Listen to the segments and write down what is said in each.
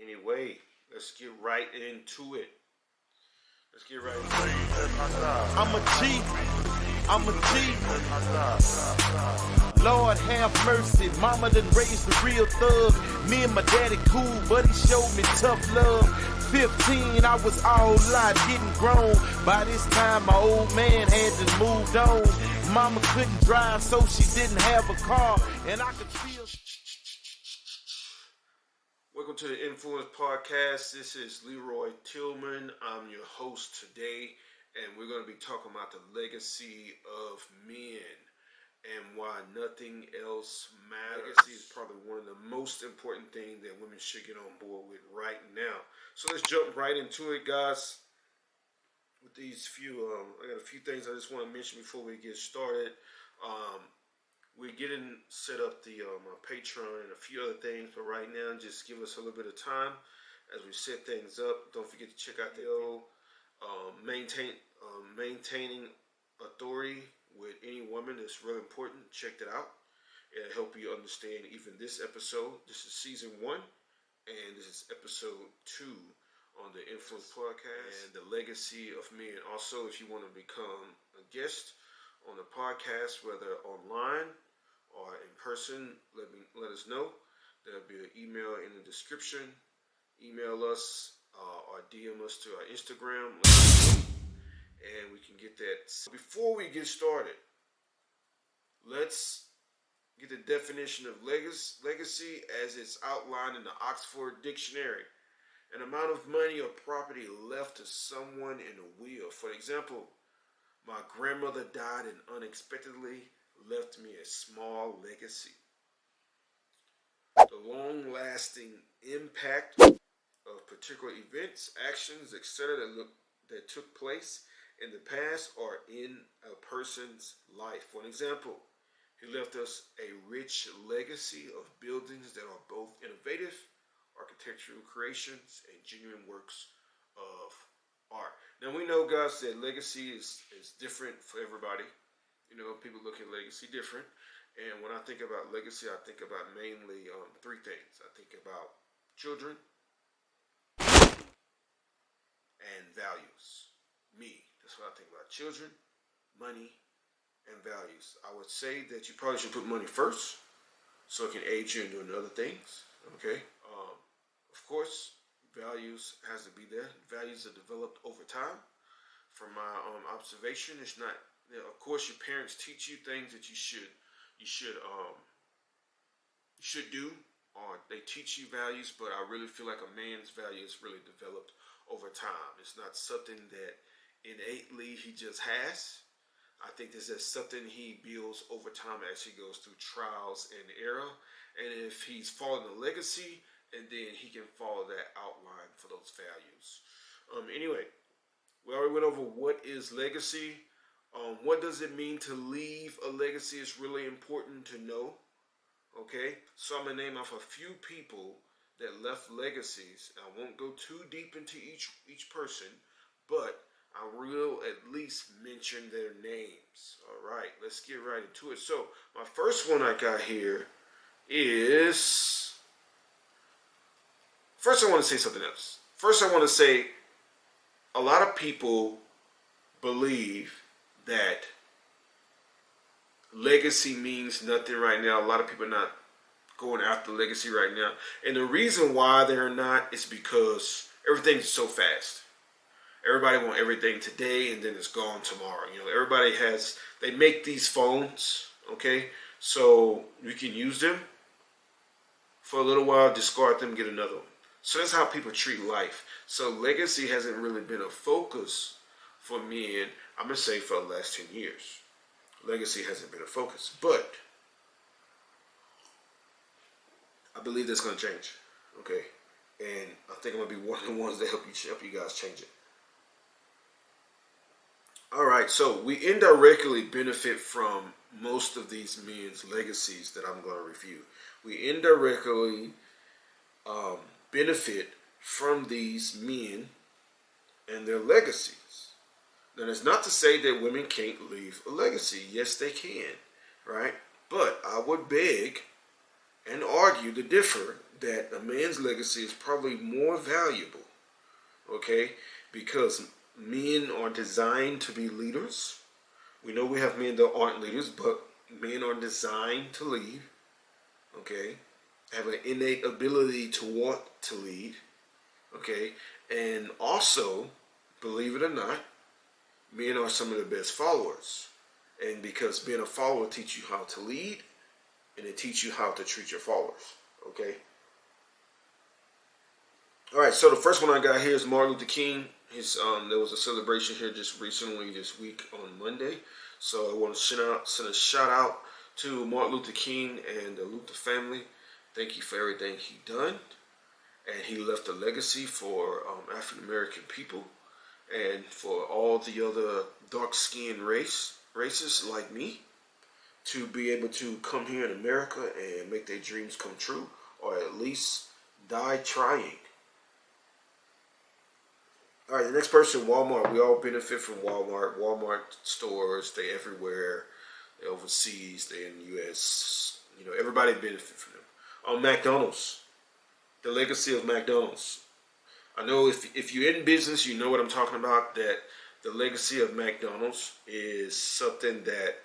Anyway, let's get right into it. I'm a G. Lord have mercy. Mama done raised the real thug. Me and my daddy cool, but he showed me tough love. 15, I was all out, getting grown. By this time, my old man had just moved on. Mama couldn't drive, so she didn't have a car. And I could feel... Welcome to the Influence Podcast. This is Leroy Tillman. I'm your host today, and we're going to be talking about the legacy of men and why nothing else matters. Legacy is probably one of the most important things that women should get on board with right now. So let's jump right into it, guys. With these I got a few things I just want to mention before we get started. We're getting set up the Patreon and a few other things, but right now, just give us a little bit of time as we set things up. Don't forget to check out the maintaining authority with any woman. That's really important. Check that out. It'll help you understand even this episode. This is season 1, and this is episode 2 on the Influence Podcast and the legacy of men. Also, if you want to become a guest on the podcast, whether online or in person, let us know. There'll be an email in the description. Email us or DM us to our Instagram, and we can get that. Before we get started, let's get the definition of legacy as it's outlined in the Oxford Dictionary. An amount of money or property left to someone in a will. For example, my grandmother died and unexpectedly left me a small legacy. The long-lasting impact of particular events, actions, etc. that took place in the past or in a person's life. For example, he left us a rich legacy of buildings that are both innovative, architectural creations, and genuine works of art. Now we know, guys, that legacy is different for everybody. You know, people look at legacy different. And when I think about legacy, I think about mainly 3 things. I think about children and values. That's what I think about. Children, money, and values. I would say that you probably should put money first so it can aid you in doing other things. Okay? Of course, values has to be there. Values are developed over time. From my observation, it's not. Of course, your parents teach you things that you should do, or they teach you values. But I really feel like a man's value is really developed over time. It's not something that innately he just has. I think this is something he builds over time as he goes through trials and error. And if he's following the legacy, and then he can follow that outline for those values. Anyway, we already went over what is legacy. What does it mean to leave a legacy is really important to know. Okay, so I'm going to name off a few people that left legacies. I won't go too deep into each person, but I will at least mention their names. All right, let's get right into it. So my first one I got here is... First, I want to say something else. First, I want to say a lot of people believe that legacy means nothing right now. A lot of people are not going after legacy right now. And the reason why they're not is because everything's so fast. Everybody wants everything today and then it's gone tomorrow. You know, they make these phones, okay? So you can use them for a little while, discard them, get another one. So that's how people treat life. So legacy hasn't really been a focus for me, and I'm going to say for the last 10 years. Legacy hasn't been a focus. But I believe that's going to change. Okay? And I think I'm going to be one of the ones that help you guys change it. Alright, so we indirectly benefit from most of these men's legacies that I'm going to review. We indirectly benefit from these men and their legacies. Now, that's not to say that women can't leave a legacy. Yes, they can, right? But I would beg and argue to differ that a man's legacy is probably more valuable, okay? Because men are designed to be leaders. We know we have men that aren't leaders, but men are designed to lead, okay? Have an innate ability to want to lead, okay? And also, believe it or not, men are some of the best followers. And because being a follower teach you how to lead, and it teach you how to treat your followers, okay? All right, so the first one I got here is Martin Luther King. There was a celebration here just recently this week on Monday. So I want to send a shout out to Martin Luther King and the Luther family. Thank you for everything he done. And he left a legacy for African American people and for all the other dark-skinned races like me to be able to come here in America and make their dreams come true, or at least die trying. All right, the next person, Walmart. We all benefit from Walmart. Walmart stores, they everywhere. They overseas, they in the U.S. You know, everybody benefit from them. McDonald's, the legacy of McDonald's. I know if you're in business, you know what I'm talking about, that the legacy of McDonald's is something that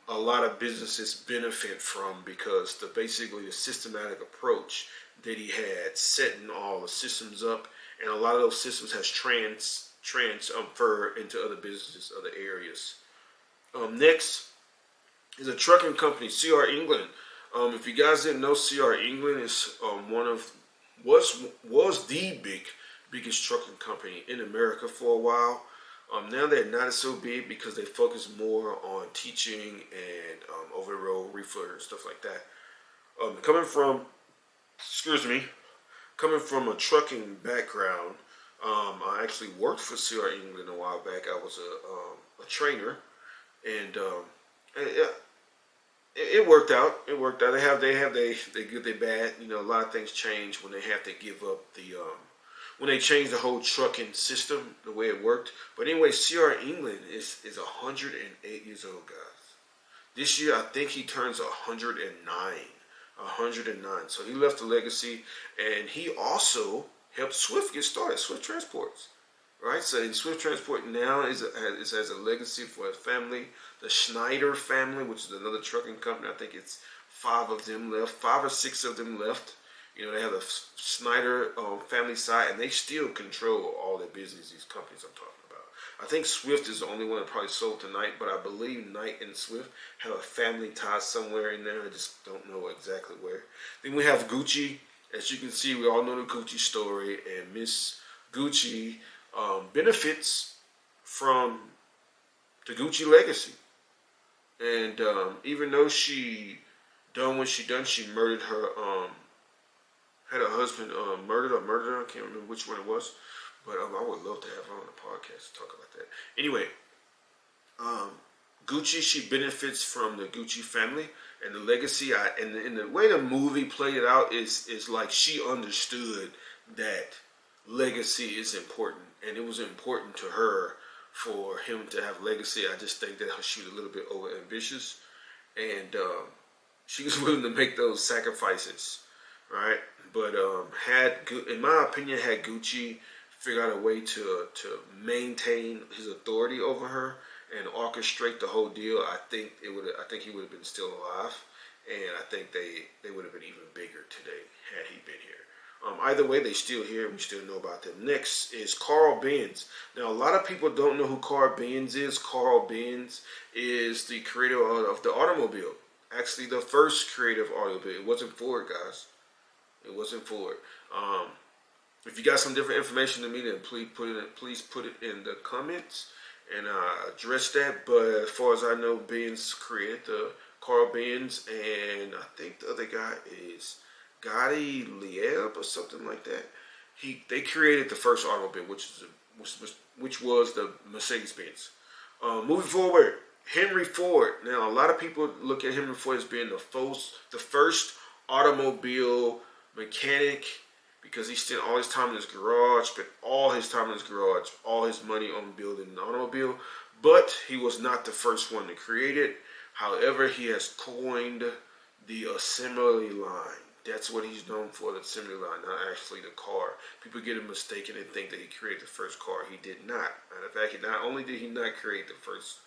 a lot of businesses benefit from because basically the systematic approach that he had, setting all the systems up, and a lot of those systems has transferred into other businesses, other areas. Next is a trucking company, C.R. England. If you guys didn't know, C.R. England is was the biggest trucking company in America for a while. Now they're not so big because they focus more on teaching and over the road reefer and stuff like that. Coming from a trucking background, I actually worked for C.R. England a while back. I was a trainer, and it worked out. It worked out. They good, they bad. You know, a lot of things change when they have to give up when they change the whole trucking system, the way it worked. But anyway, C.R. England is 108 years old, guys. This year, I think he turns 109. 109. So he left a legacy, and he also helped Swift get started. Swift Transports, right? So in Swift Transport now has a legacy for his family. The Schneider family, which is another trucking company. I think it's 5 of them left, 5 or 6 of them left. You know, they have the Schneider family side, and they still control all their business, these companies I'm talking about. I think Swift is the only one that probably sold to Knight, but I believe Knight and Swift have a family tie somewhere in there. I just don't know exactly where. Then we have Gucci. As you can see, we all know the Gucci story, and Miss Gucci benefits from the Gucci legacy. And even though she done what she done, she murdered her, had her husband murdered or murdered her. I can't remember which one it was. But I would love to have her on the podcast to talk about that. Anyway, Gucci, she benefits from the Gucci family and the legacy. And the way the movie played it out is like she understood that legacy is important. And it was important to her for him to have legacy. I just think that she was a little bit over ambitious. And she was willing to make those sacrifices, right? But in my opinion, had Gucci figure out a way to maintain his authority over her and orchestrate the whole deal, I think he would have been still alive, and I think they would have been even bigger today had he been here. Either way, they still here. We still know about them. Next is Carl Benz. Now, a lot of people don't know who Carl Benz is. Carl Benz is the creator of the automobile. Actually, the first creative automobile. It wasn't Ford, guys. It wasn't Ford. If you got some different information to me, then please put it in the comments, and address that. But as far as I know, Benz created the Carl Benz, and I think the other guy is Gotti Lieb or something like that. They created the first automobile, which was the Mercedes-Benz. Moving forward, Henry Ford. Now, a lot of people look at Henry Ford as being the first automobile mechanic, because he spent all his time in his garage, all his money on building an automobile. But he was not the first one to create it. However, he has coined the assembly line. That's what he's known for, the assembly line, not actually the car. People get it mistaken and think that he created the first car. He did not. Matter of fact, not only did he not create the first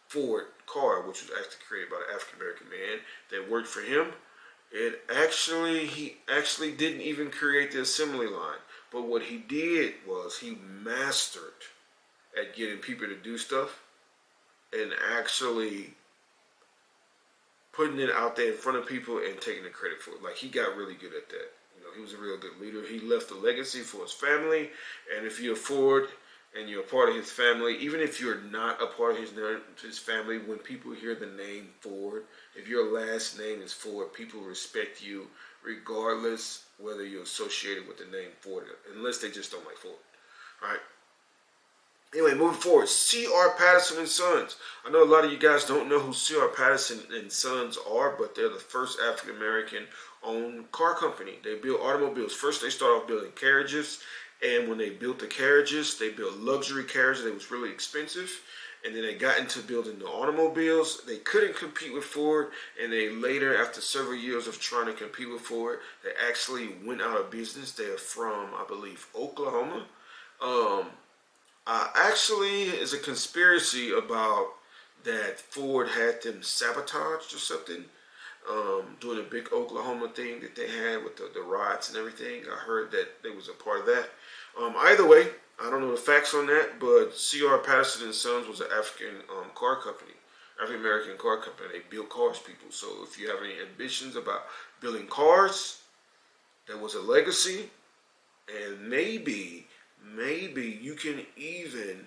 Ford car, which was actually created by an African American man that worked for him, he actually didn't even create the assembly line. But what he did was he mastered at getting people to do stuff and actually putting it out there in front of people and taking the credit for it. Like, he got really good at that. You know, he was a real good leader. He left a legacy for his family, and if you're Ford and you're a part of his family, even if you're not a part of his family, when people hear the name Ford, if your last name is Ford, people respect you regardless whether you're associated with the name Ford, unless they just don't like Ford. All right. Anyway, moving forward, C.R. Patterson and Sons. I know a lot of you guys don't know who C.R. Patterson and Sons are, but they're the first African American owned car company. They build automobiles. First, they start off building carriages, and when they built the carriages, they built luxury carriages that was really expensive. And then they got into building the automobiles. They couldn't compete with Ford, and they later, after several years of trying to compete with Ford, they actually went out of business. They're from, I believe, Oklahoma. Actually, is a conspiracy about that Ford had them sabotaged or something, doing a big Oklahoma thing that they had with the riots and everything. I heard that they was a part of that. Either way, I don't know the facts on that, but C.R. Patterson and Sons was an African car company, African American car company. They built cars, people. So if you have any ambitions about building cars, that was a legacy, and maybe you can even,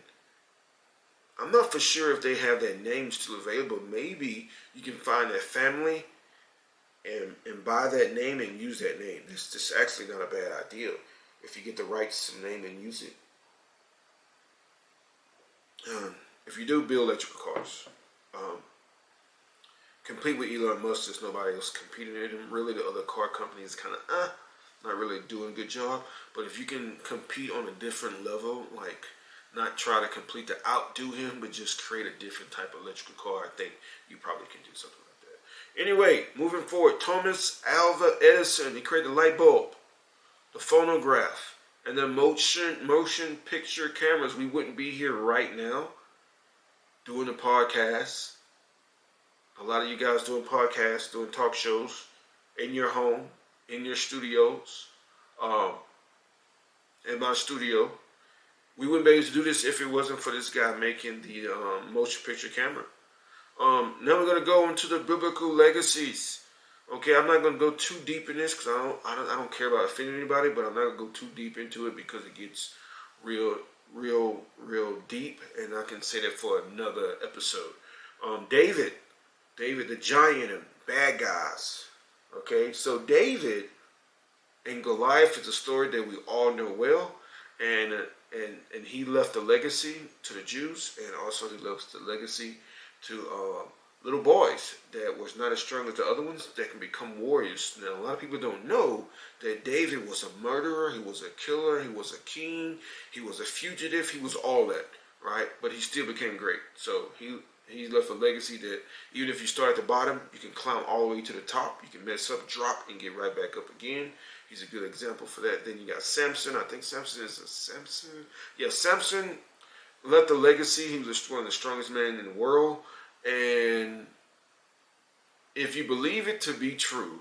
I'm not for sure if they have their names still available, maybe you can find that family and buy that name and use that name. It's actually not a bad idea if you get the rights to the name and use it. If you do build electrical cars, compete with Elon Musk, there's nobody else competing in him. Really, the other car companies kind of not really doing a good job. But if you can compete on a different level, like not try to complete to outdo him, but just create a different type of electrical car, I think you probably can do something like that. Anyway, moving forward, Thomas Alva Edison, he created the light bulb, the phonograph, and the motion picture cameras. We wouldn't be here right now doing a podcast. A lot of you guys doing podcasts, doing talk shows in your home, in your studios, in my studio. We wouldn't be able to do this if it wasn't for this guy making the motion picture camera. Now we're going to go into the biblical legacies. Okay, I'm not going to go too deep in this because I don't care about offending anybody, but I'm not going to go too deep into it because it gets real deep, and I can say that for another episode. David, the giant and bad guys. Okay, so David and Goliath is a story that we all know well, and he left a legacy to the Jews, and also he left the legacy to little boys that was not as strong as the other ones that can become warriors. Now, a lot of people don't know that David was a murderer, he was a killer, he was a king, he was a fugitive, he was all that, right? But he still became great. So he left a legacy that even if you start at the bottom, you can climb all the way to the top. You can mess up, drop, and get right back up again. He's a good example for that. Then you got Samson. I think Samson is a Samson. Yeah, Samson left a legacy. He was one of the strongest men in the world. And if you believe it to be true,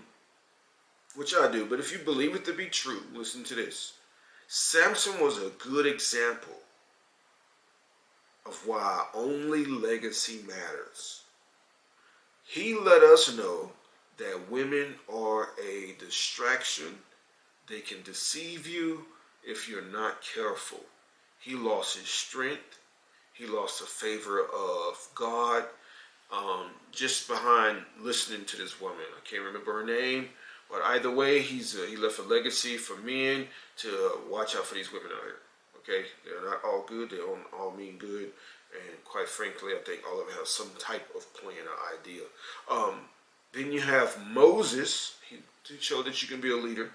which I do, but if you believe it to be true, listen to this. Samson was a good example of why only legacy matters. He let us know that women are a distraction. They can deceive you if you're not careful. He lost his strength. He lost the favor of God just behind listening to this woman. I can't remember her name, but either way, he left a legacy for men to watch out for these women out here. Okay, they're not all good. They don't all mean good, and quite frankly, I think all of them have some type of plan or idea. Then you have Moses. He showed that you can be a leader,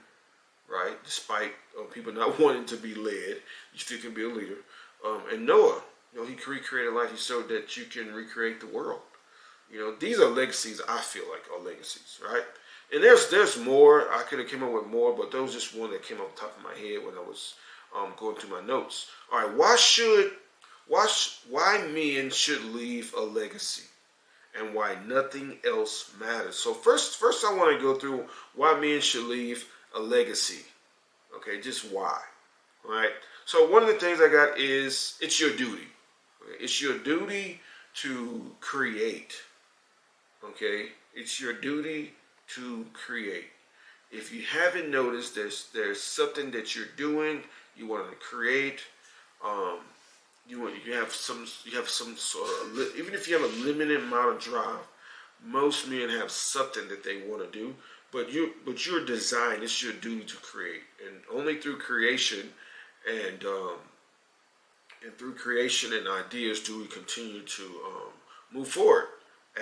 right? Despite people not wanting to be led, you still can be a leader. And Noah, he recreated life. He showed that you can recreate the world. You know, these are legacies. I feel like are legacies, right? And there's more. I could have came up with more, but those just one that came off the top of my head when I was going through my notes. All right, why men should leave a legacy, and why nothing else matters. So first I want to go through why men should leave a legacy. Okay, just why. All right. So one of the things I got is it's your duty. Okay? It's your duty to create. Okay, it's your duty to create. If you haven't noticed, there's something that you're doing, you want to create. You have some sort of, even if you have a limited amount of drive, most men have something that they want to do. But you're designed. It's your duty to create, and only through creation and through creation and ideas do we continue to move forward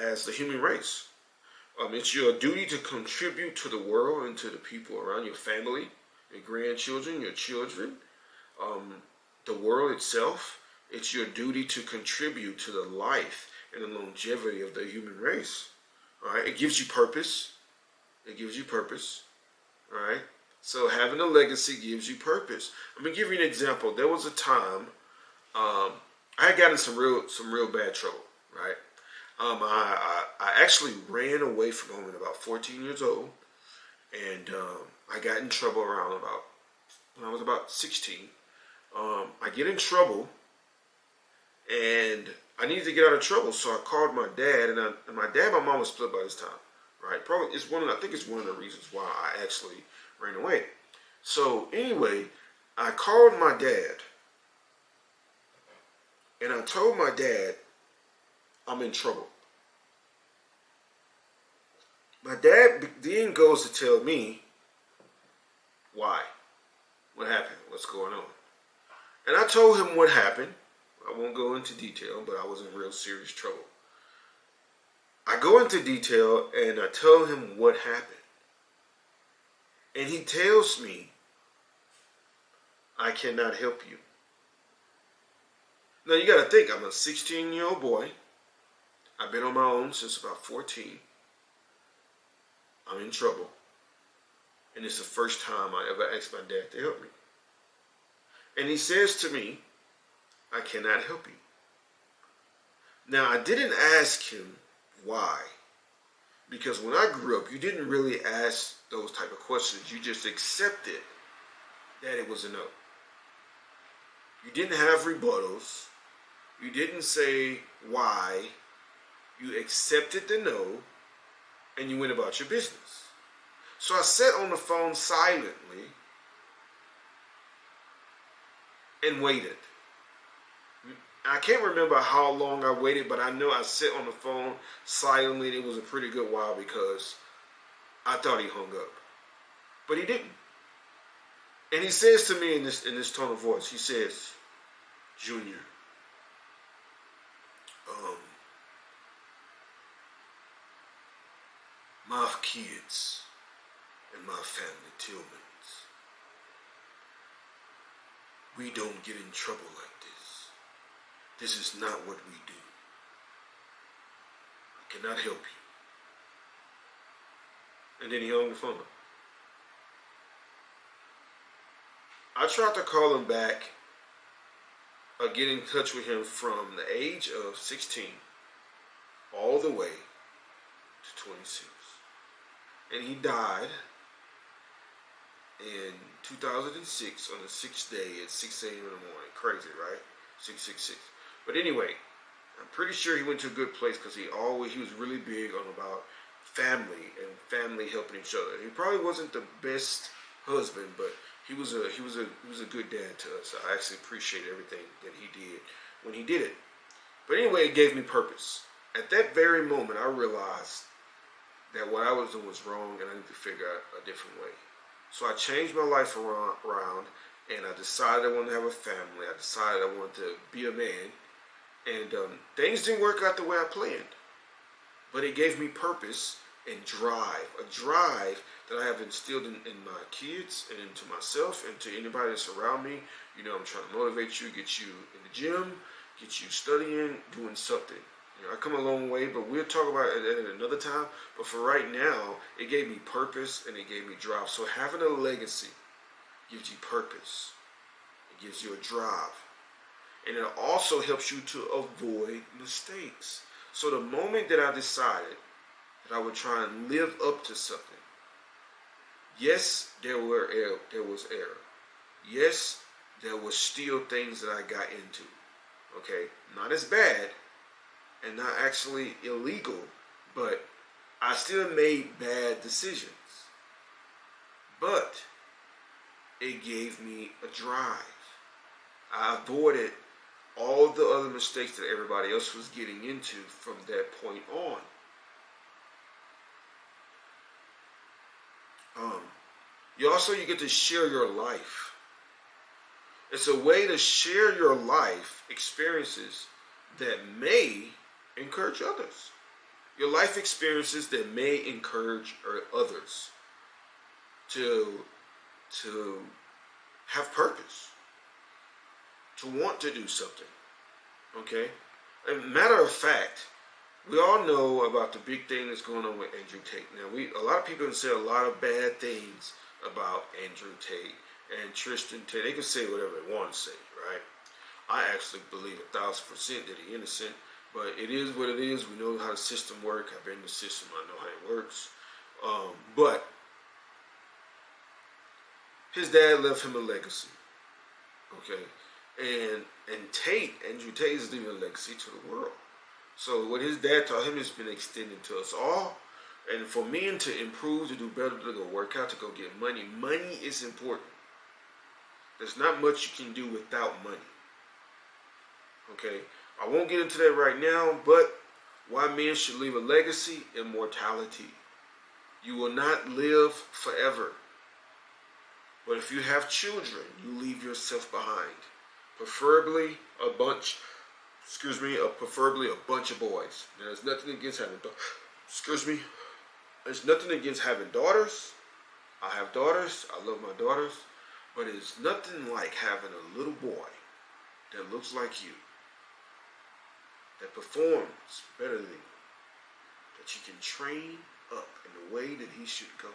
as the human race. It's your duty to contribute to the world and to the people around your family, your grandchildren, your children, the world itself. It's your duty to contribute to the life and the longevity of the human race. All right, it gives you purpose. It gives you purpose. All right, so having a legacy gives you purpose. I'm gonna give you an example. There was a time I had gotten some real bad trouble. Right. I actually ran away from home at about 14 years old, and I got in trouble around when I was about 16. I get in trouble, and I needed to get out of trouble, so I called my dad, and my dad and my mom was split by this time, right? Probably I think it's one of the reasons why I actually ran away. So anyway, I called my dad, and I told my dad I'm in trouble. My dad then goes to tell me why, what happened, what's going on. And I told him what happened. I won't go into detail, but I was in real serious trouble. I go into detail and I tell him what happened. And he tells me, I cannot help you. Now you got to think, I'm a 16-year-old boy. I've been on my own since about 14. I'm in trouble. And it's the first time I ever asked my dad to help me. And he says to me, I cannot help you. Now, I didn't ask him why. Because when I grew up, you didn't really ask those type of questions. You just accepted that it was a no. You didn't have rebuttals. You didn't say why. You accepted the no, and you went about your business. So I sat on the phone silently and waited. I can't remember how long I waited, but I know I sat on the phone silently, and it was a pretty good while because I thought he hung up. But he didn't. And he says to me in this tone of voice, he says, Junior, my kids and my family, Tillmans, we don't get in trouble like this. This is not what we do. I cannot help you. And then he hung the phone up. I tried to call him back, get in touch with him from the age of 16 all the way to 26. And he died in 2006 on the 6th day at 6 a.m. in the morning. Crazy, right? 666. But anyway, I'm pretty sure he went to a good place because he was really big on about family and family helping each other. He probably wasn't the best husband, but he was a good dad to us. I actually appreciate everything that he did when he did it. But anyway, it gave me purpose. At that very moment, I realized that what I was doing was wrong, and I need to figure out a different way. So I changed my life around, and I decided I wanted to have a family. I decided I wanted to be a man, and things didn't work out the way I planned. But it gave me purpose and drive, a drive that I have instilled in my kids and into myself and to anybody that's around me. You know, I'm trying to motivate you, get you in the gym, get you studying, doing something. I come a long way, but we'll talk about it at another time. But for right now, it gave me purpose and it gave me drive. So having a legacy gives you purpose. It gives you a drive. And it also helps you to avoid mistakes. So the moment that I decided that I would try and live up to something, yes, there was error. Yes, there was still things that I got into. Okay, not as bad and not actually illegal, but I still made bad decisions. But it gave me a drive. I avoided all the other mistakes that everybody else was getting into from that point on. You get to share your life. It's a way to share your life experiences that may encourage others. Your life experiences that may encourage others to have purpose, to want to do something. Okay? As a matter of fact, we all know about the big thing that's going on with Andrew Tate. Now, a lot of people can say a lot of bad things about Andrew Tate and Tristan Tate. They can say whatever they want to say, right? I actually believe 1,000% that he's innocent, but it is what it is. We know how the system works. I've been in the system. I know how it works. But his dad left him a legacy, okay? And Andrew Tate is leaving a legacy to the world. So what his dad taught him has been extended to us all. And for men to improve, to do better, to go work out, to go get money, money is important. There's not much you can do without money. Okay? I won't get into that right now, but why men should leave a legacy: immortality. You will not live forever. But if you have children, you leave yourself behind. Preferably a bunch of boys. There's nothing against There's nothing against having daughters. I have daughters. I love my daughters. But it's nothing like having a little boy that looks like you, that performs better than you, that you can train up in the way that he should go.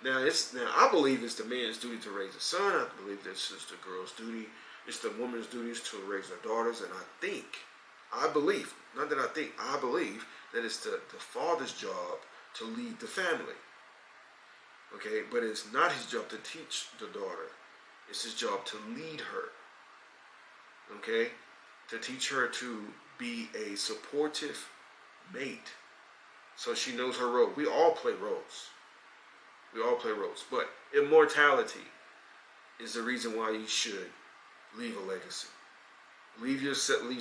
Now I believe it's the man's duty to raise a son. I believe this is the girl's duty. It's the woman's duties to raise their daughters. And I believe that it's the father's job to lead the family. Okay, but it's not his job to teach the daughter. It's his job to lead her. Okay, to teach her to be a supportive mate, so she knows her role. We all play roles. But immortality is the reason why you should leave a legacy. Leave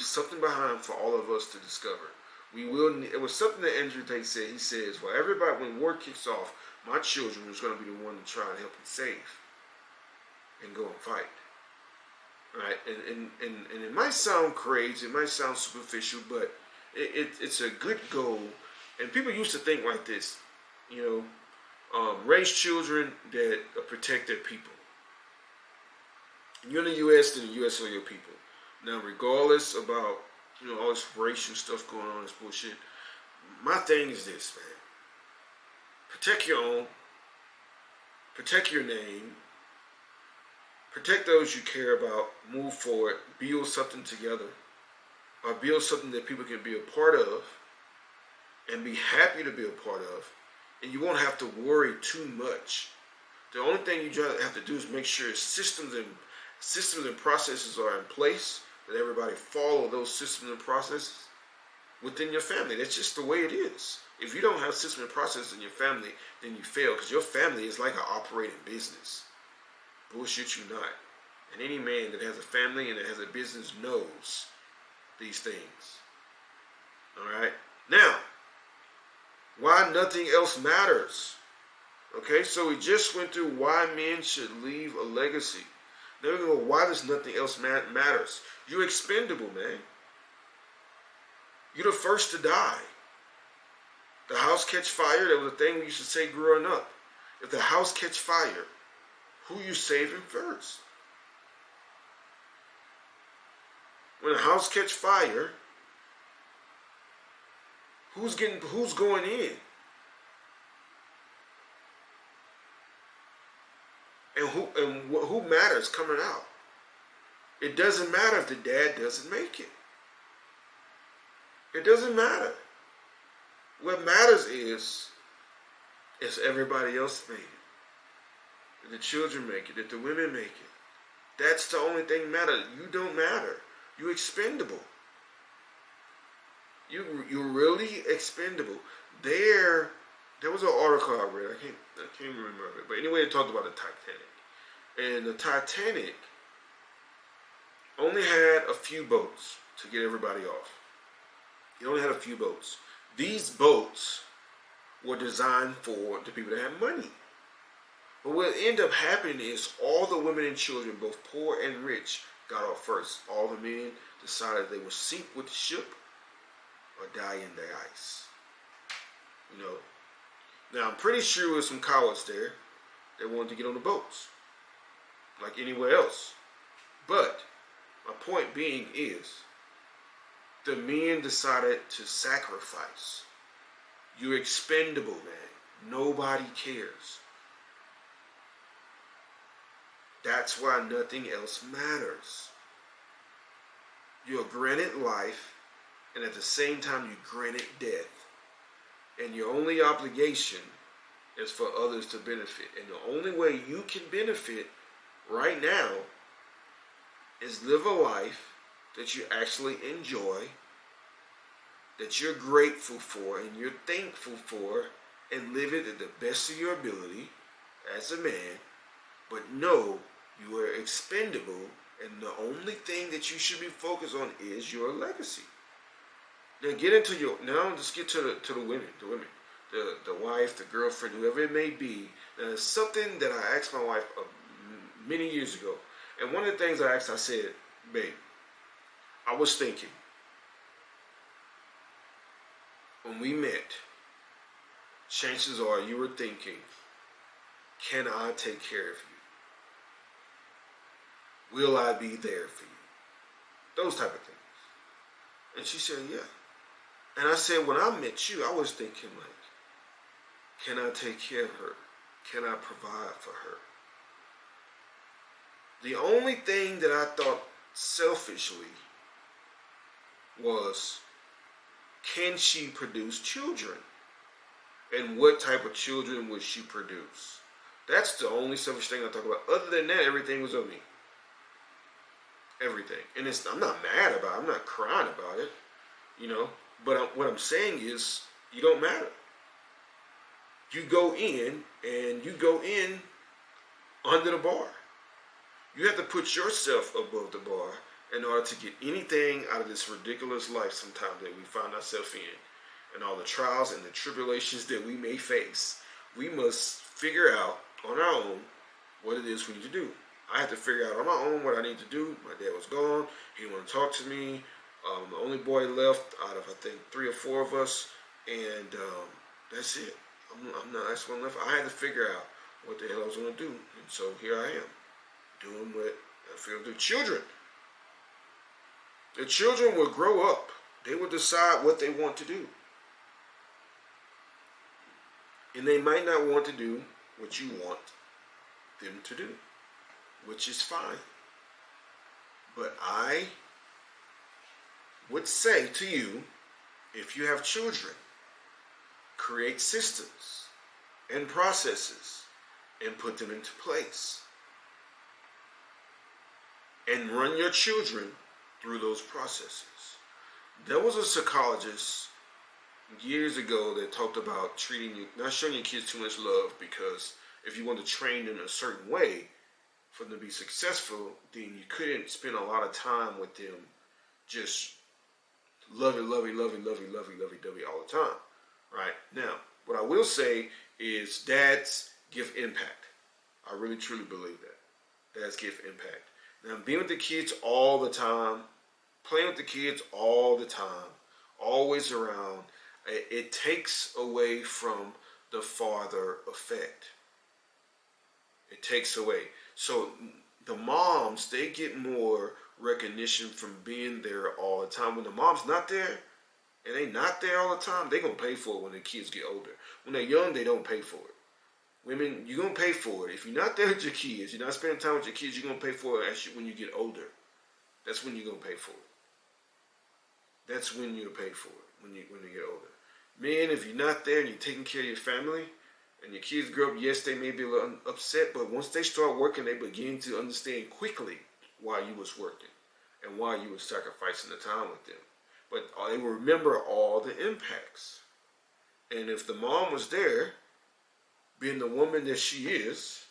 something behind for all of us to discover. It was something that Andrew Tate said. He says, well, everybody, when war kicks off, my children is going to be the one to try and help and save and go and fight. Right? And it might sound crazy, it might sound superficial, but it's a good goal. And people used to think like this, raise children that protect their people. You're in the U.S., then the U.S. are your people. Now, regardless about all this racial stuff going on, this bullshit, my thing is this, man. Protect your own. Protect your name. Protect those you care about. Move forward. Build something together. Or build something that people can be a part of and be happy to be a part of. And you won't have to worry too much. The only thing you have to do is make sure systems and processes are in place, that everybody follow those systems and processes within your family. That's just the way it is. If you don't have systems and processes in your family, then you fail, because your family is like an operating business. Bullshit you not. And any man that has a family and that has a business knows these things. Alright? Now, why nothing else matters. Okay, so we just went through why men should leave a legacy. Now we go, why does nothing else matters? You're expendable, man. You're the first to die. The house catch fire, that was a thing we used to say growing up. If the house catch fire, who you saving first? When the house catch fire, Who's going in? And who matters coming out? It doesn't matter if the dad doesn't make it. It doesn't matter. What matters is everybody else made it. Did the children make it? Did the women make it? That's the only thing that matters. You don't matter. You're expendable. You're really expendable. There was an article I read. I can't remember it. But anyway, it talked about the Titanic. And the Titanic only had a few boats to get everybody off. It only had a few boats. These boats were designed for the people that had money. But what ended up happening is all the women and children, both poor and rich, got off first. All the men decided they would sink with the ship or die in the ice. You know. Now I'm pretty sure there was some cowards there that wanted to get on the boats, like anywhere else. But my point being is, the men decided to sacrifice. You're expendable, man. Nobody cares. That's why nothing else matters. You're granted life, and at the same time you're granted death. And your only obligation is for others to benefit. And the only way you can benefit right now is live a life that you actually enjoy, that you're grateful for and you're thankful for, and live it at the best of your ability as a man. But know you are expendable, and the only thing that you should be focused on is your legacy. Now let's get to the women, the wife, the girlfriend, whoever it may be. Now, it's something that I asked my wife many years ago. And one of the things I said, babe, I was thinking, when we met, chances are you were thinking, can I take care of you? Will I be there for you? Those type of things. And she said, yeah. And I said, when I met you, I was thinking like, can I take care of her? Can I provide for her? The only thing that I thought selfishly was, can she produce children? And what type of children would she produce? That's the only selfish thing I talk about. Other than that, everything was on me. Everything. And I'm not mad about it. I'm not crying about it. You know. But what I'm saying is, you don't matter. You go in, and you go in under the bar. You have to put yourself above the bar in order to get anything out of this ridiculous life sometimes that we find ourselves in. And all the trials and the tribulations that we may face. We must figure out on our own what it is we need to do. I had to figure out on my own what I need to do. My dad was gone. He didn't want to talk to me. The only boy left out of, I think, 3 or 4 of us. And that's it. That's one left. I had to figure out what the hell I was going to do. And so here I am, doing what I feel to do. Children. The children will grow up. They will decide what they want to do. And they might not want to do what you want them to do, which is fine. But I would say to you, if you have children, create systems and processes and put them into place. And run your children through those processes. There was a psychologist years ago that talked about not showing your kids too much love, because if you want to train them a certain way for them to be successful, then you couldn't spend a lot of time with them just lovey all the time. Right? Now, what I will say is dads give impact. I really truly believe that. Dads give impact. Now, being with the kids all the time, playing with the kids all the time, always around, it takes away from the father effect. It takes away. So the moms, they get more recognition from being there all the time. When the mom's not there, and they not there all the time, they gonna pay for it when their kids get older. When they're young, they don't pay for it. Women, you're gonna pay for it. If you're not there with your kids, you're not spending time with your kids, you're gonna pay for it when you get older. That's when you're gonna pay for it. That's when you'll pay for it, when you get older. Men, if you're not there and you're taking care of your family, and your kids grow up, yes, they may be a little upset, but once they start working, they begin to understand quickly why you was working and why you was sacrificing the time with them. But they will remember all the impacts. And if the mom was there, being the woman that she is,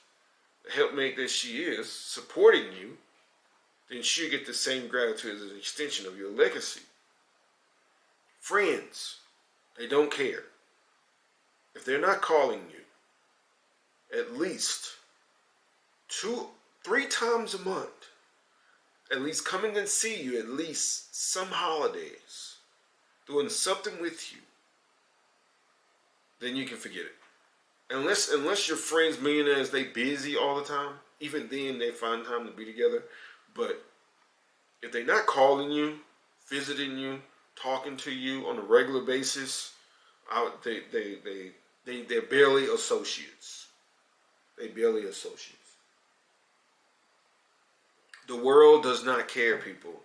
the helpmate that she is, supporting you, then she'll get the same gratitude as an extension of your legacy. Friends, they don't care. If they're not calling you at least 2-3 times a month, at least coming and see you at least some holidays, doing something with you, then you can forget it. Unless your friends, millionaires, they busy all the time, even then they find time to be together. But if they're not calling you, visiting you, talking to you on a regular basis, they're barely associates. They barely associates. The world does not care, people.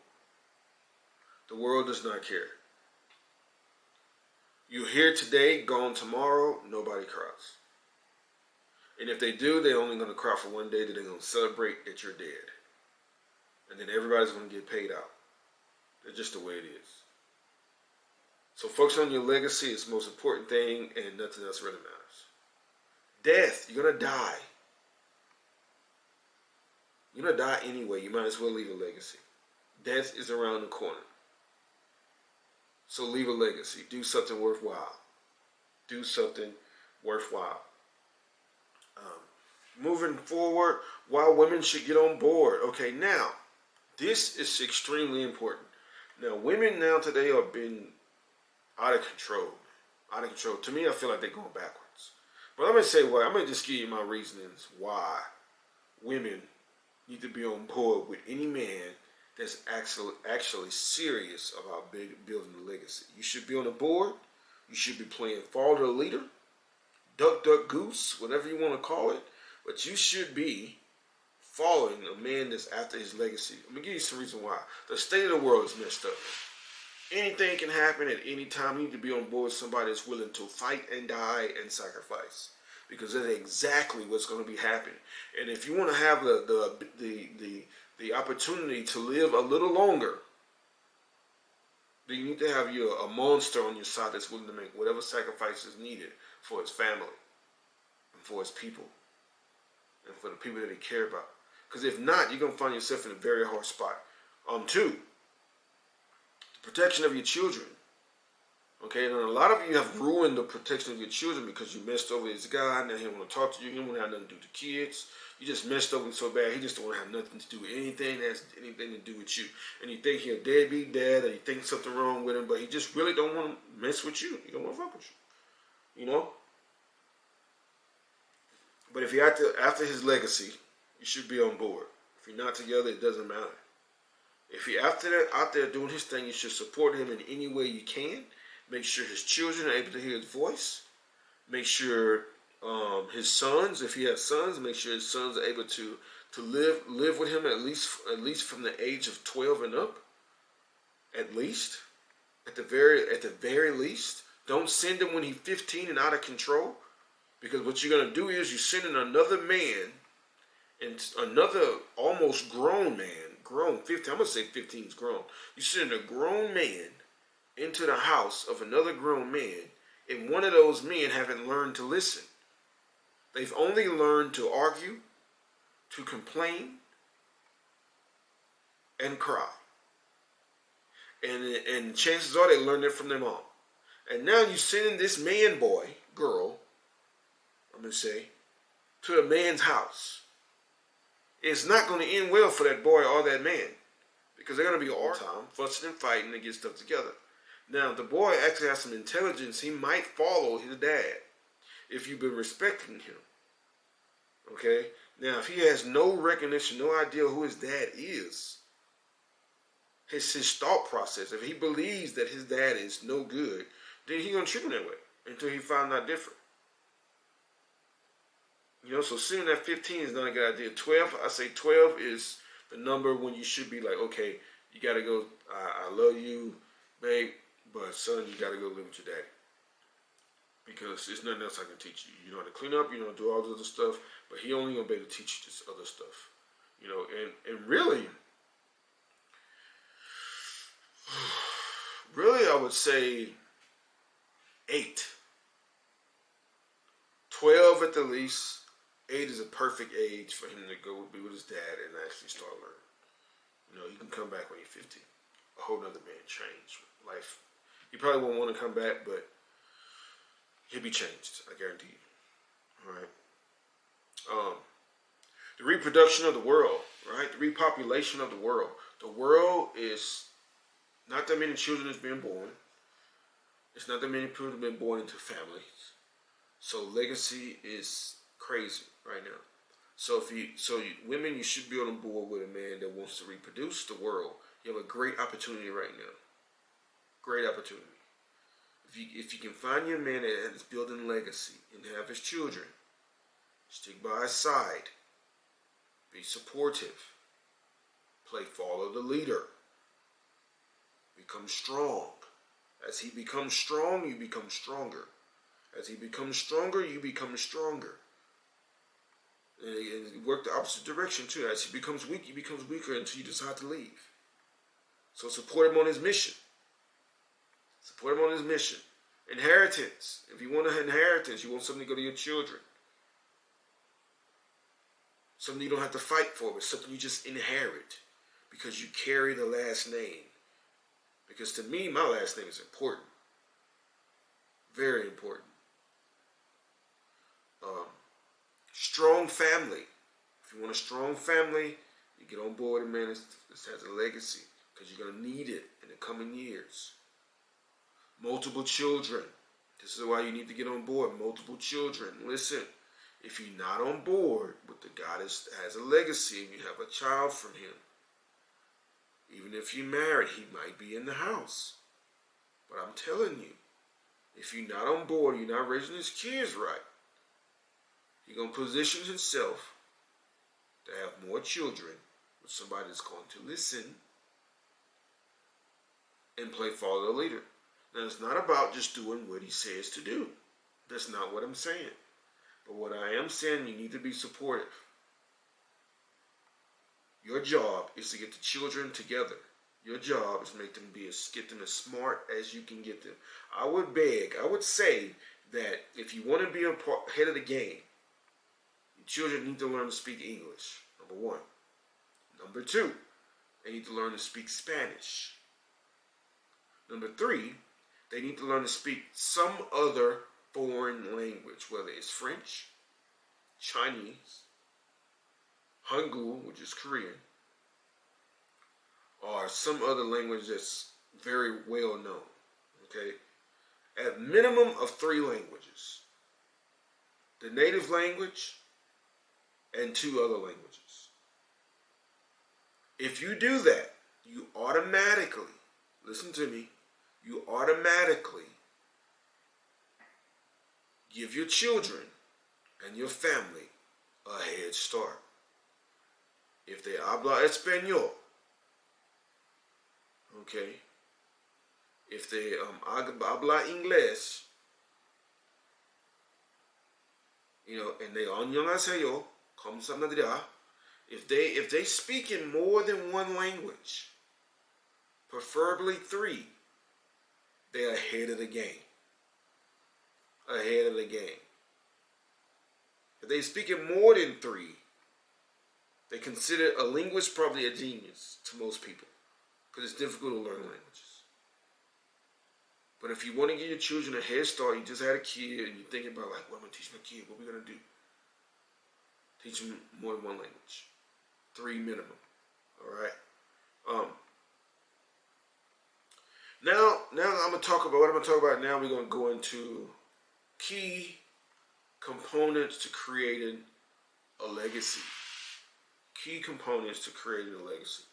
The world does not care. You're here today, gone tomorrow, nobody cries. And if they do, they're only going to cry for one day, that they're going to celebrate that you're dead. And then everybody's going to get paid out. That's just the way it is. So focus on your legacy. It's the most important thing, and nothing else really matters. Death, you're going to die. You're going to die anyway. You might as well leave a legacy. Death is around the corner. So leave a legacy. Do something worthwhile. Do something worthwhile. Moving forward, why women should get on board. Okay, now, this is extremely important. Now, women now today are being out of control. Out of control. To me, I feel like they're going backwards. But I'm going to say why. I'm going to just give you my reasonings why women need to be on board with any man that's actually serious about building a legacy. You should be on the board. You should be playing follow the leader, duck, duck, goose, whatever you want to call it. But you should be following a man that's after his legacy. I'm going to give you some reason why. The state of the world is messed up. Anything can happen at any time. You need to be on board with somebody that's willing to fight and die and sacrifice. Because that's exactly what's going to be happening. And if you want to have the opportunity to live a little longer, then you need to have a monster on your side that's willing to make whatever sacrifices needed for his family and for his people and for the people that he care about. Because if not, you're going to find yourself in a very hard spot. 2, the protection of your children. Okay, and a lot of you have ruined the protection of your children because you messed over this guy. Now he don't want to talk to you. He don't want to have nothing to do with the kids. You just messed over him so bad. He just don't want to have nothing to do with anything that has anything to do with you. And you think he'll deadbeat dad, or you think something wrong with him, but he just really don't want to mess with you. He don't want to fuck with you. You know? But if you're after his legacy, you should be on board. If you're not together, it doesn't matter. If you're out there doing his thing, you should support him in any way you can. Make sure his children are able to hear his voice. Make sure his sons, if he has sons, make sure his sons are able to live with him at least from the age of 12 and up. At least, at the very least, don't send him when he's 15 and out of control. Because what you're gonna do is you're sending another man, and another almost grown man, grown 15. I'm gonna say 15 is grown. You're sending a grown man into the house of another grown man, and one of those men haven't learned to listen. They've only learned to argue, to complain, and cry. And chances are they learned it from their mom. And now you're sending this man, boy, girl, I'm going to say, to a man's house. It's not going to end well for that boy or that man. Because they're going to be all the time fussing and fighting to get stuff together. Now, if the boy actually has some intelligence, he might follow his dad if you've been respecting him. Okay? Now, if he has no recognition, no idea who his dad is, his thought process. If he believes that his dad is no good, then he's gonna treat him that way until he finds out different. So sitting at 15 is not a good idea. 12, I say 12 is the number when you should be like, okay, you gotta go. I love you, babe, but son, you gotta go live with your daddy because there's nothing else I can teach you. You know how to clean up, you know how to do all this other stuff, but he only gonna be able to teach you this other stuff. And really, I would say 8. 12 at the least. 8 is a perfect age for him to go be with his dad and actually start learning. He can come back when he's 50. A whole nother man change. Life. He probably won't want to come back, but he'll be changed. I guarantee you. All right. The reproduction of the world, right? The repopulation of the world. The world is not that many children is being born. It's not that many people have been born into families. So legacy is crazy right now. So women, you should be on board with a man that wants to reproduce the world. You have a great opportunity right now. Great opportunity. If you can find you a man that is building legacy and have his children, stick by his side. Be supportive. Follow the leader. Become strong. As he becomes strong, you become stronger. As he becomes stronger, you become stronger. And work the opposite direction too. As he becomes weak, he becomes weaker until you decide to leave. So support him on his mission. Support him on his mission. Inheritance. If you want an inheritance, you want something to go to your children. Something you don't have to fight for, but something you just inherit because you carry the last name. Because to me, my last name is important. Very important. Strong family. If you want a strong family, you get on board with a man that has a legacy because you're going to need it in the coming years. Multiple children. This is why you need to get on board. Multiple children. Listen, if you're not on board with the guy that has a legacy and you have a child from him, even if you're married, he might be in the house. But I'm telling you, if you're not on board, you're not raising his kids right, he's going to position himself to have more children with somebody that's going to listen and follow the leader. Now, it's not about just doing what he says to do. That's not what I'm saying. But what I am saying, you need to be supportive. Your job is to get the children together. Your job is to make them get them as smart as you can get them. I would say that if you want to be ahead of the game, your children need to learn to speak English, number 1. Number 2, they need to learn to speak Spanish. Number 3, they need to learn to speak some other foreign language, whether it's French, Chinese, Hangul, which is Korean, or some other language that's very well known. Okay? At minimum of 3 languages. The native language and 2 other languages. If you do that, you automatically, listen to me, you automatically give your children and your family a head start. If they habla español, okay, if they habla inglés, and they 안녕하세요, 감사합니다, if they speak in more than 1 language, preferably 3, they're ahead of the game. Ahead of the game. If they speak in more than 3, they consider a linguist probably a genius to most people because it's difficult to learn languages. But if you want to give your children a head start, you just had a kid and you're thinking about what I'm going to teach my kid, what are we going to do? Teach them more than 1 language. 3 minimum. All right? Now I'm going to talk about what I'm going to talk about now. We're going to go into key components to creating a legacy. Key components to creating a legacy.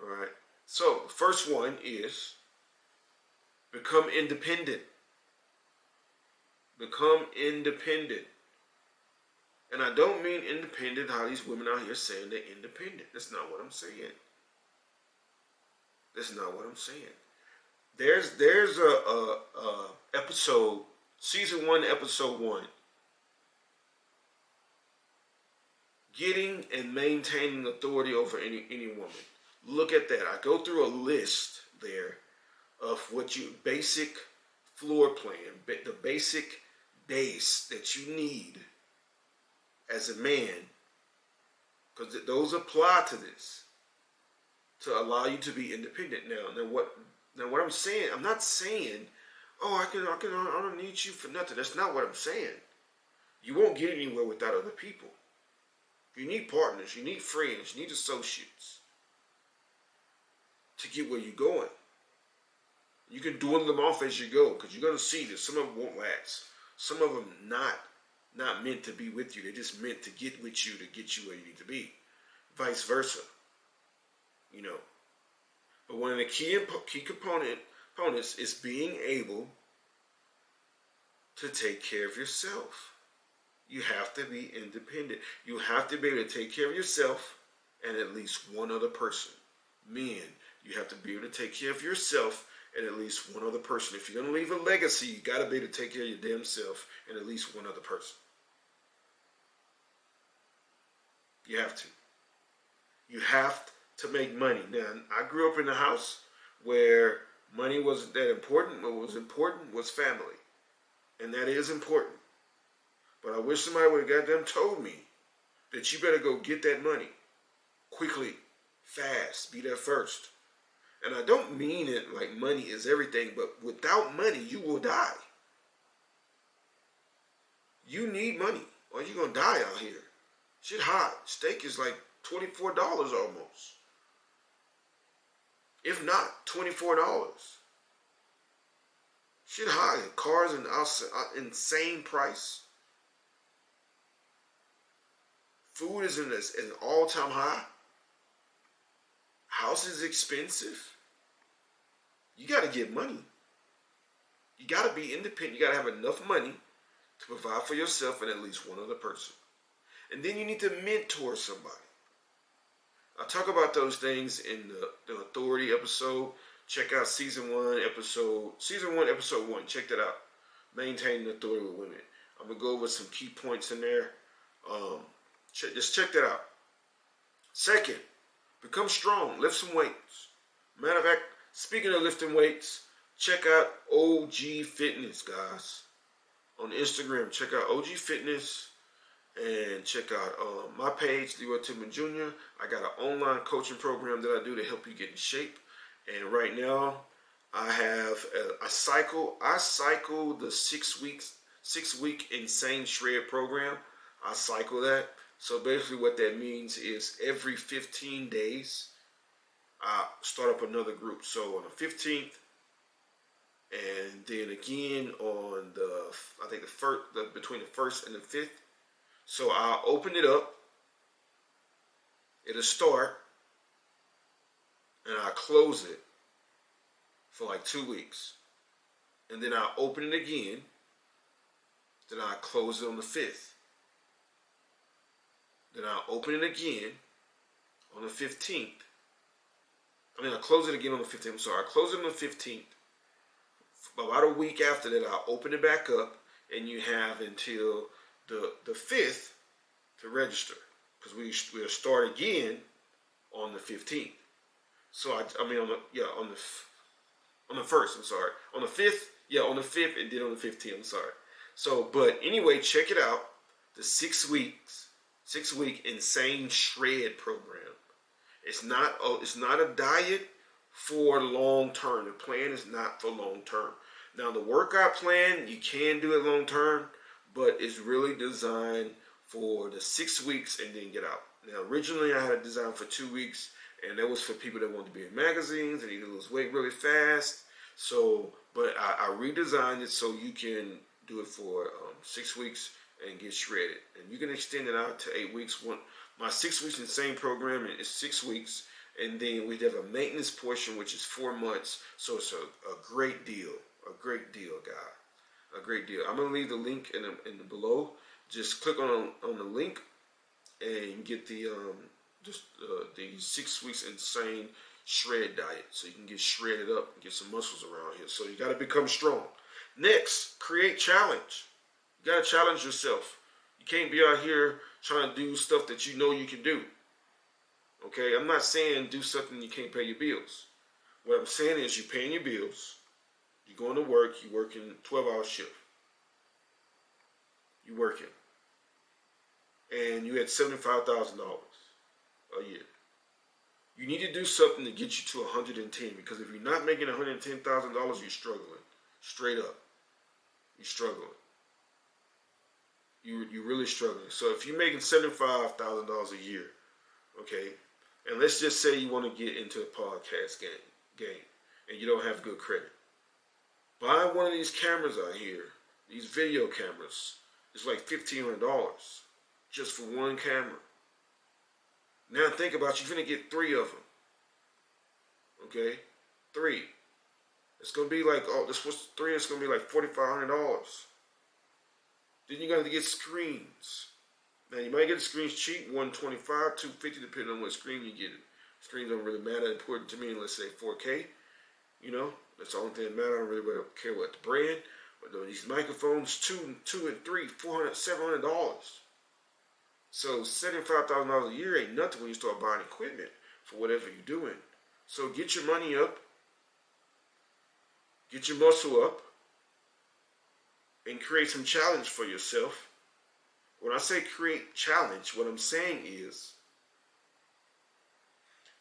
All right. So the first one is become independent. Become independent. And I don't mean independent how these women out here saying they're independent. That's not what I'm saying. That's not what I'm saying. There's a episode, season 1, episode 1. Getting and maintaining authority over any woman. Look at that. I go through a list there of what you basic floor plan, the basic base that you need as a man, because those apply to this to allow you to be independent. Now what I'm saying, I'm not saying, oh, I don't need you for nothing. That's not what I'm saying. You won't get anywhere without other people. You need partners, you need friends, you need associates to get where you're going. You can dwindle them off as you go, because you're going to see that some of them won't last. Some of them not meant to be with you. They're just meant to get with you, to get you where you need to be. Vice versa. You know. But one of the key components is being able to take care of yourself. You have to be independent. You have to be able to take care of yourself and at least one other person. Men, you have to be able to take care of yourself and at least one other person. If you're going to leave a legacy, you got to be able to take care of your damn self and at least one other person. You have to. You have to make money. Now, I grew up in a house where money wasn't that important. What was important was family. And that is important. But I wish somebody would have goddamn told me that you better go get that money quickly, fast, be there first. And I don't mean it like money is everything, but without money, you will die. You need money or you're going to die out here. Shit hot. Steak is like $24 almost. If not, $24. Shit high. Cars are insane price. Food is in an all-time high. House is expensive. You got to get money. You got to be independent. You got to have enough money to provide for yourself and at least one other person. And then you need to mentor somebody. I talk about those things in the authority episode. Check out season 1, episode 1. Check that out. Maintaining authority with women. I'm going to go over some key points in there. Just check that out. Second, become strong. Lift some weights. Matter of fact, speaking of lifting weights, check out OG Fitness, guys. On Instagram, check out OG Fitness. And check out my page, Leroy Tillman Jr. I got an online coaching program that I do to help you get in shape. And right now, I have I cycle the 6 week Insane Shred program. I cycle that. So basically what that means is every 15 days, I start up another group. So on the 15th, and then again on between the 1st and the 5th. So I'll open it up. It'll start. And I'll close it for like 2 weeks. And then I'll open it again. Then I'll close it on the 5th. Then I'll open it again on the 15th. I'll close it again on the 15th. I'm sorry. I'll close it on the 15th. About a week after that, I'll open it back up. And you have until the 5th to register. Because we'll start again on the 15th. So on the 1st, I'm sorry. On the 5th, on the 5th, and then on the 15th, I'm sorry. So, but anyway, check it out. The 6 week Insane Shred program. It's not a diet for long term. The plan is not for long term. Now, the workout plan, you can do it long term, but it's really designed for the 6 weeks and then get out. Now, originally I had it designed for 2 weeks, and that was for people that want to be in magazines and need to lose weight really fast. So, but I redesigned it so you can do it for 6 weeks and get shredded. And you can extend it out to 8 weeks. My 6 weeks Insane program is 6 weeks, And then we have a maintenance portion, which is 4 months. So it's a great deal. A great deal, guy. A great deal. I'm going to leave the link in the below. Just click on the link and get the 6 weeks insane shred diet. So you can get shredded up and get some muscles around here. So you got to become strong. Next, create challenge. You got to challenge yourself. You can't be out here trying to do stuff that you know you can do. Okay, I'm not saying do something you can't pay your bills. What I'm saying is you're paying your bills, you're going to work, you're working 12-hour shift. You're working. And you had $75,000 a year. You need to do something to get you to 110, because if you're not making $110,000, you're struggling. Straight up. You're struggling. You're really struggling. So if you're making $75,000 a year, okay, and let's just say you want to get into the podcast game and you don't have good credit. Buy one of these cameras out here, these video cameras. It's like $1,500 just for one camera. Now think about you're going to get 3 of them. Okay? 3. It's going to be like, this was 3, it's going to be like $4,500. Then you got to get screens. Now you might get the screens cheap, $125, $250, depending on what screen you get. Screens don't really matter important to me unless say 4K. You know, that's the only thing that matters. I don't really care what the brand. But these microphones, $200 and $300, $400, $700. So $75,000 a year ain't nothing when you start buying equipment for whatever you're doing. So get your money up, get your muscle up, and create some challenge for yourself. When I say create challenge, what I'm saying is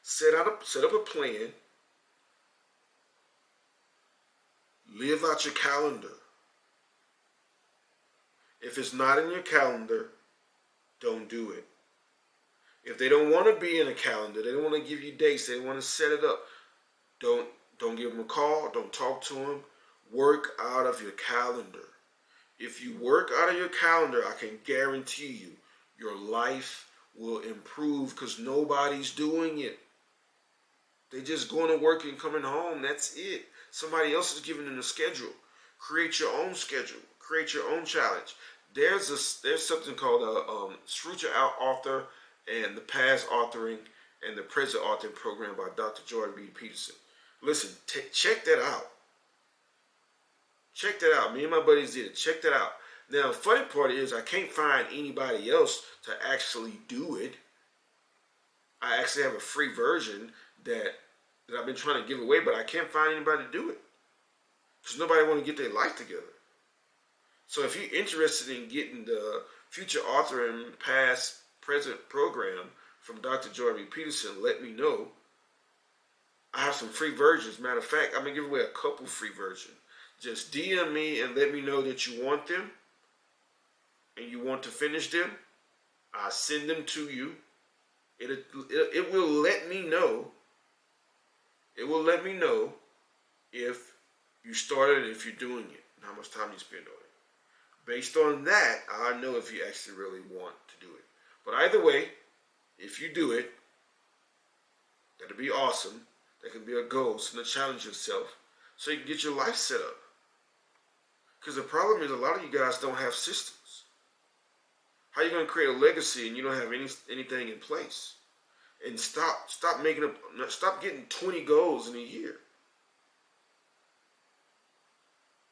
set up a plan, live out your calendar. If it's not in your calendar, don't do it. If they don't want to be in a calendar, they don't want to give you dates, they want to set it up, don't give them a call, don't talk to them. Work out of your calendar. If you work out of your calendar, I can guarantee you your life will improve, because nobody's doing it. They're just going to work and coming home. That's it. Somebody else is giving them a schedule. Create your own schedule. Create your own challenge. There's something called Future Author and the Past Authoring and the Present Authoring program by Dr. Jordan B. Peterson. Listen, check that out. Check that out. Me and my buddies did it. Check that out. Now, the funny part is I can't find anybody else to actually do it. I actually have a free version that I've been trying to give away, but I can't find anybody to do it, because nobody want to get their life together. So if you're interested in getting the Future Authoring Past Present program from Dr. Jordan B. Peterson, let me know. I have some free versions. Matter of fact, I'm going to give away a couple free versions. Just DM me and let me know that you want them and you want to finish them. I'll send them to you. It will let me know. It will let me know if you started, if you're doing it, and how much time you spend on it. Based on that, I know if you actually really want to do it. But either way, if you do it, that'll be awesome. That can be a goal. So to challenge yourself so you can get your life set up. Because the problem is a lot of you guys don't have systems. How are you going to create a legacy and you don't have anything in place? And stop getting 20 goals in a year.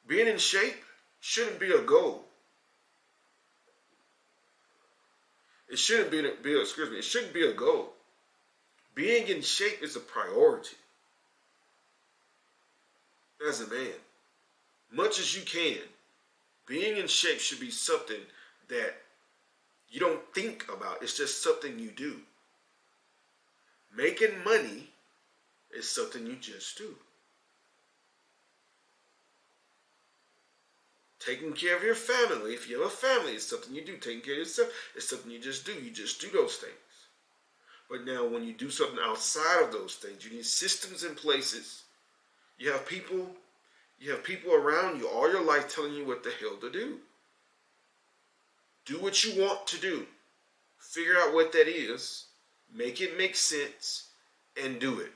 Being in shape shouldn't be a goal. It shouldn't be it shouldn't be a goal. Being in shape is a priority. As a man, much as you can, being in shape should be something that you don't think about. It's just something you do. Making money is something you just do. Taking care of your family, if you have a family, it's something you do. Taking care of yourself, it's something you just do. You just do those things. But now when you do something outside of those things, you need systems in places. You have people around you all your life telling you what the hell to do. Do what you want to do. Figure out what that is. Make it make sense. and do it.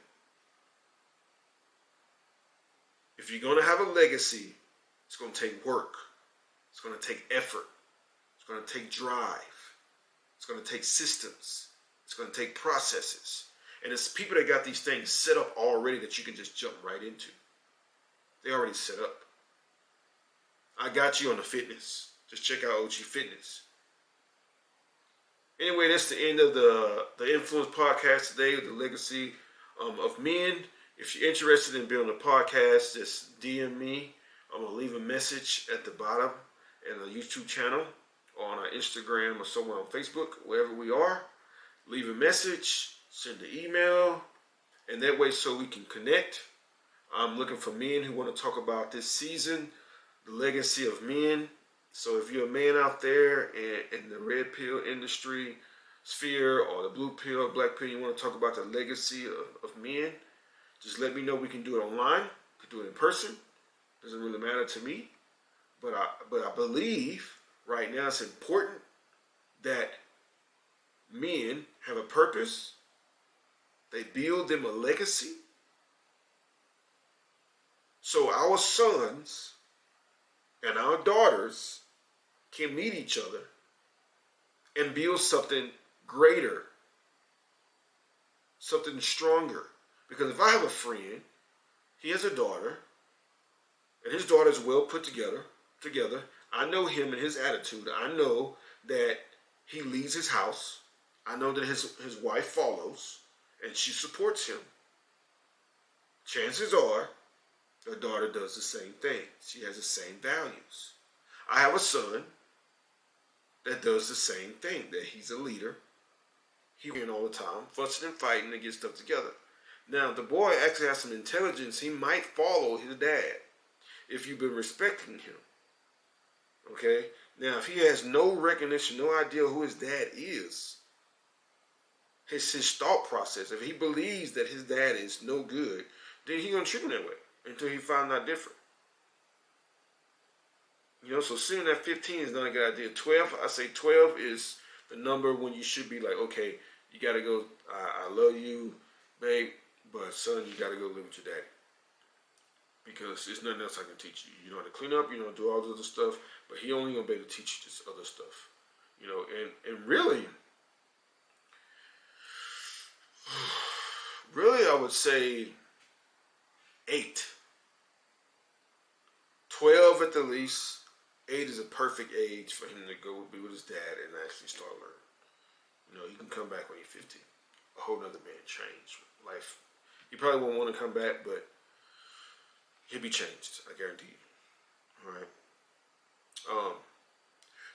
If you're going to have a legacy, it's going to take work. It's going to take effort. It's going to take drive. It's going to take systems. It's going to take processes. And it's people that got these things set up already that you can just jump right into. They already set up. I got you on the fitness. Just check out OG Fitness. Anyway, that's the end of the Influence Podcast today with the legacy of men. If you're interested in building a podcast, just DM me. I'm going to leave a message at the bottom in the YouTube channel or on our Instagram or somewhere on Facebook, wherever we are. Leave a message, send an email, and that way so we can connect. I'm looking for men who want to talk about this season, the legacy of men. So if you're a man out there in the red pill industry sphere or the blue pill, black pill, you want to talk about the legacy of men, just let me know. We can do it online. We can do it in person. Doesn't really matter to me. But I believe right now it's important that men have a purpose. They build them a legacy. So our sons and our daughters can meet each other and build something greater, something stronger. Because if I have a friend, he has a daughter, and his daughter is well put together, I know him and his attitude. I know that he leaves his house. I know that his wife follows, and she supports him. Chances are, the daughter does the same thing. She has the same values. I have a son that does the same thing, that he's a leader. He wins all the time, fussing and fighting to get stuff together. Now, the boy actually has some intelligence. He might follow his dad if you've been respecting him. Okay? Now, if he has no recognition, no idea who his dad is, his thought process, if he believes that his dad is no good, then he's going to treat him that way until he finds out different. You know, so sitting at 15 is not a good idea. 12, I say 12 is the number when you should be like, okay, you got to go, I love you, babe, but son, you got to go live with your daddy. Because there's nothing else I can teach you. You know how to clean up, you know how to do all this other stuff, but he only going to be able to teach you this other stuff. You know, and really, I would say 8. 12 at the least. 8 is a perfect age for him to go be with his dad and actually start learning. You know, you can come back when you're 50. A whole nother man change. Life. He probably won't want to come back, but he'll be changed. I guarantee you. All right.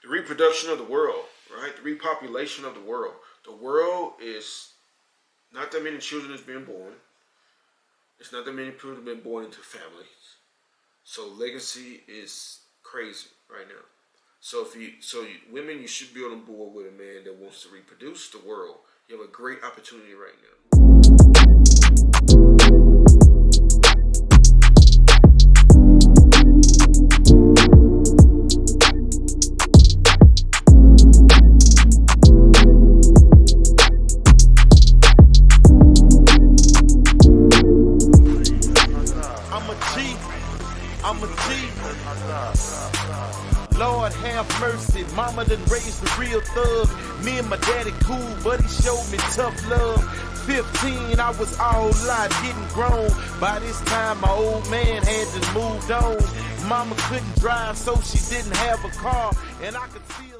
The reproduction of the world, right? The repopulation of the world. The world is not that many children that's being born. It's not that many people that have been born into families. So legacy is crazy right now. So women, you should be on board with a man that wants to reproduce the world. You have a great opportunity right now. Lord have mercy, mama done raised the real thug. Me and my daddy cool, but he showed me tough love. 15, I was all out, getting grown. By this time, my old man had just moved on. Mama couldn't drive, so she didn't have a car, and I could see her.